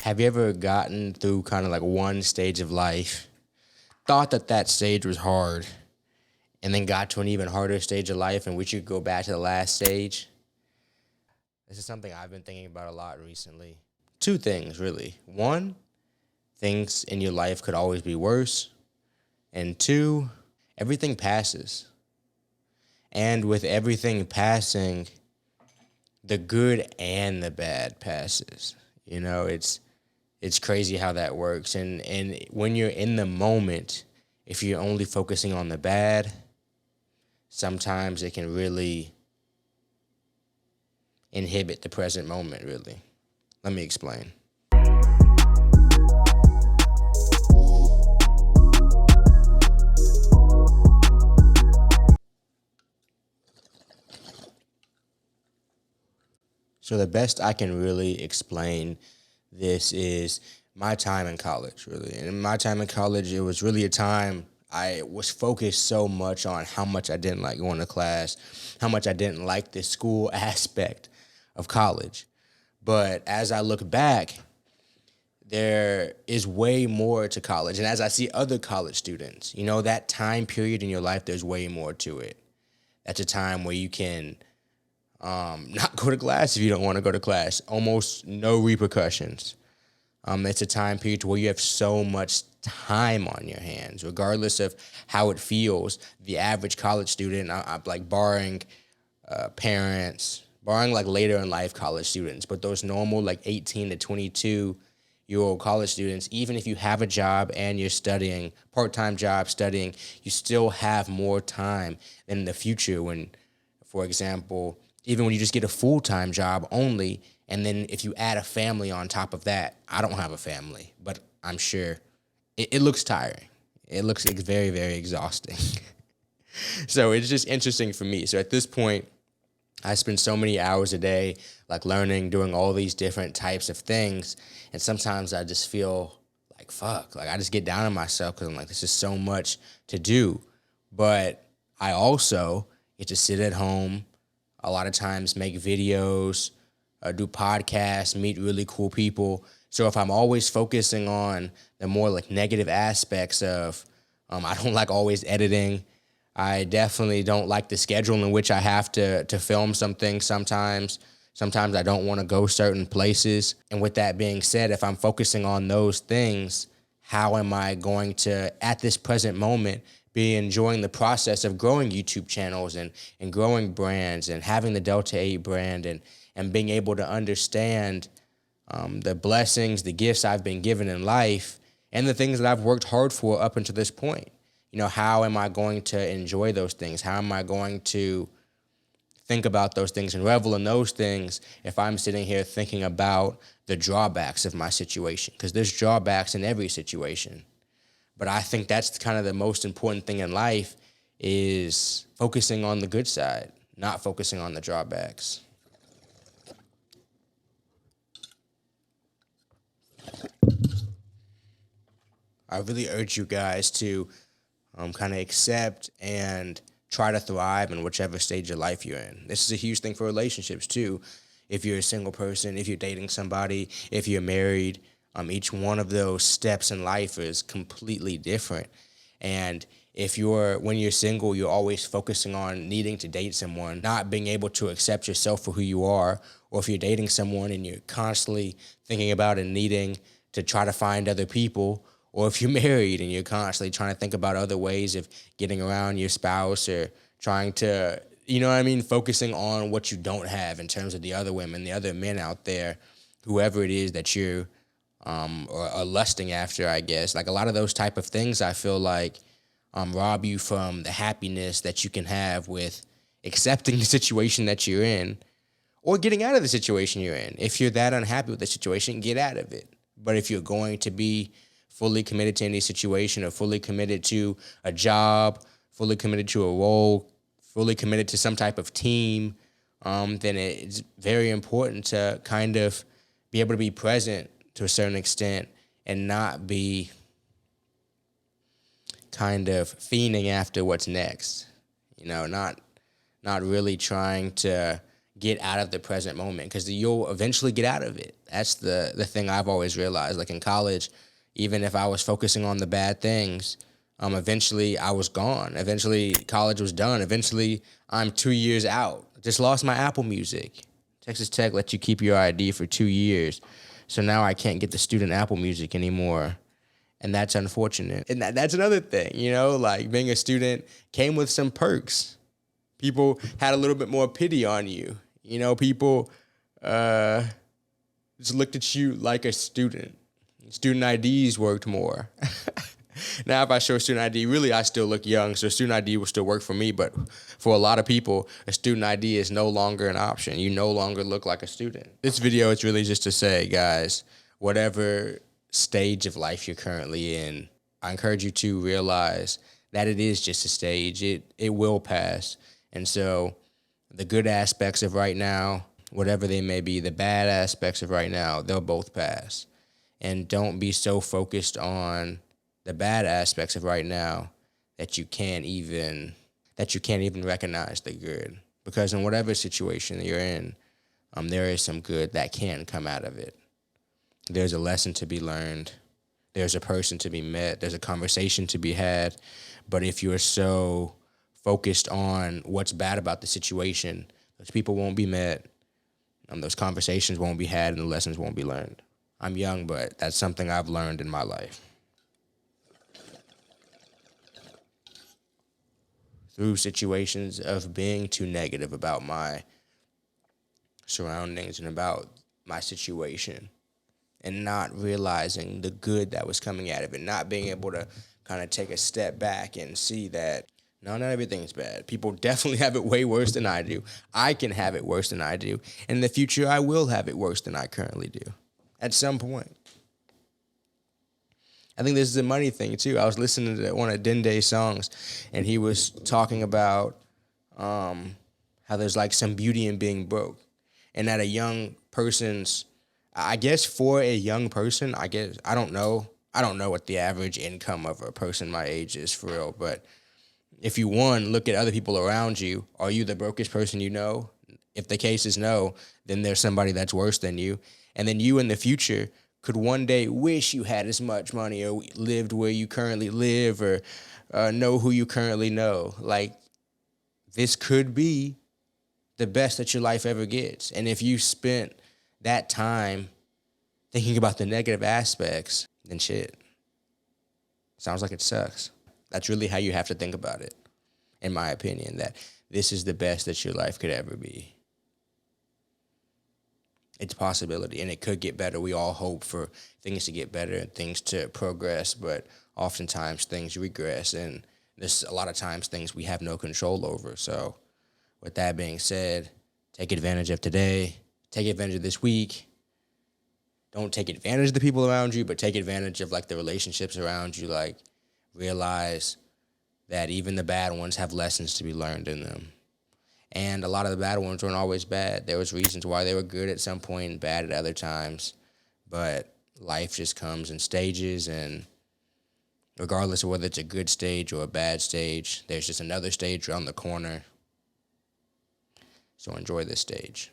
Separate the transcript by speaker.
Speaker 1: Have you ever gotten through kind of like one stage of life, thought that that stage was hard, and then got to an even harder stage of life and wish you could go back to the last stage? This is something I've been thinking about a lot recently. Two things, really. One, things in your life could always be worse. And two, everything passes. And with everything passing, the good and the bad passes. You know, it's crazy how that works. And when you're in the moment, if you're only focusing on the bad, sometimes it can really inhibit the present moment, really. Let me explain. So the best I can really explain this is my time in college, really. And in my time in college, it was really a time I was focused so much on how much I didn't like going to class, how much I didn't like the school aspect of college. But as I look back, there is way more to college. And as I see other college students, you know, that time period in your life, there's way more to it. That's a time where you can not go to class if you don't want to go to class. Almost no repercussions. It's a time period where you have so much time on your hands, regardless of how it feels. The average college student, I'm like barring parents, barring like later in life college students, but those normal like 18 to 22-year-old college students, even if you have a job and you're studying, part-time job studying, you still have more time in the future when, for example, even when you just get a full-time job only, and then if you add a family on top of that, I don't have a family, but I'm sure it looks tiring. It's very, very exhausting. So it's just interesting for me. So at this point, I spend so many hours a day, like learning, doing all these different types of things. And sometimes I just feel like, fuck, like I just get down on myself because I'm like, this is so much to do. But I also get to sit at home, a lot of times make videos, do podcasts, meet really cool people. So if I'm always focusing on the more like negative aspects of, I don't like always editing. I definitely don't like the schedule in which I have to film some things sometimes. Sometimes I don't want to go certain places. And with that being said, if I'm focusing on those things, how am I going to, at this present moment, be enjoying the process of growing YouTube channels and growing brands and having the Delta 8 brand and being able to understand the blessings, the gifts I've been given in life and the things that I've worked hard for up until this point. You know, how am I going to enjoy those things? How am I going to think about those things and revel in those things if I'm sitting here thinking about the drawbacks of my situation? Because there's drawbacks in every situation. But I think that's kind of the most important thing in life is focusing on the good side, not focusing on the drawbacks. I really urge you guys to kind of accept and try to thrive in whichever stage of life you're in. This is a huge thing for relationships too. If you're a single person, if you're dating somebody, if you're married, each one of those steps in life is completely different. And if when you're single, you're always focusing on needing to date someone, not being able to accept yourself for who you are, or if you're dating someone and you're constantly thinking about and needing to try to find other people, or if you're married and you're constantly trying to think about other ways of getting around your spouse or trying to, you know what I mean, focusing on what you don't have in terms of the other women, the other men out there, whoever it is that you're or lusting after, I guess. Like a lot of those type of things, I feel like rob you from the happiness that you can have with accepting the situation that you're in or getting out of the situation you're in. If you're that unhappy with the situation, get out of it. But if you're going to be fully committed to any situation or fully committed to a job, fully committed to a role, fully committed to some type of team, then it's very important to kind of be able to be present to a certain extent and not be kind of fiending after what's next. You know, not really trying to get out of the present moment, because you'll eventually get out of it. That's the thing I've always realized. Like in college, even if I was focusing on the bad things, eventually I was gone. Eventually college was done. Eventually I'm 2 years out. Just lost my Apple Music. Texas Tech lets you keep your ID for 2 years. So now I can't get the student Apple Music anymore. And that's unfortunate. And that's another thing, like being a student came with some perks. People had a little bit more pity on you. People just looked at you like a student. Student IDs worked more. Now, if I show student ID, really, I still look young, so student ID will still work for me. But for a lot of people, a student ID is no longer an option. You no longer look like a student. This video is really just to say, guys, whatever stage of life you're currently in, I encourage you to realize that it is just a stage. It will pass. And so the good aspects of right now, whatever they may be, the bad aspects of right now, they'll both pass. And don't be so focused on the bad aspects of right now that you can't even recognize the good. Because in whatever situation you're in, there is some good that can come out of it. There's a lesson to be learned. There's a person to be met. There's a conversation to be had. But if you're so focused on what's bad about the situation, those people won't be met, those conversations won't be had, and the lessons won't be learned. I'm young, but that's something I've learned in my life. Through situations of being too negative about my surroundings and about my situation, and not realizing the good that was coming out of it, not being able to kind of take a step back and see that, no, not everything's bad. People definitely have it way worse than I do. I can have it worse than I do. In the future, I will have it worse than I currently do at some point. I think this is a money thing, too. I was listening to one of Dende's songs, and he was talking about how there's like some beauty in being broke. And that a young person's, I guess for a young person, I don't know what the average income of a person my age is for real. But if you, look at other people around you, are you the brokest person you know? If the case is no, then there's somebody that's worse than you. And then you in the future could one day wish you had as much money or lived where you currently live or know who you currently know. Like, this could be the best that your life ever gets. And if you spent that time thinking about the negative aspects, then shit. Sounds like it sucks. That's really how you have to think about it, in my opinion, that this is the best that your life could ever be. It's a possibility, and it could get better. We all hope for things to get better and things to progress, but oftentimes things regress, and there's a lot of times things we have no control over. So with that being said, take advantage of today. Take advantage of this week. Don't take advantage of the people around you, but take advantage of like the relationships around you. Like, realize that even the bad ones have lessons to be learned in them. And a lot of the bad ones weren't always bad. There was reasons why they were good at some point and bad at other times. But life just comes in stages, and regardless of whether it's a good stage or a bad stage, there's just another stage around the corner. So enjoy this stage.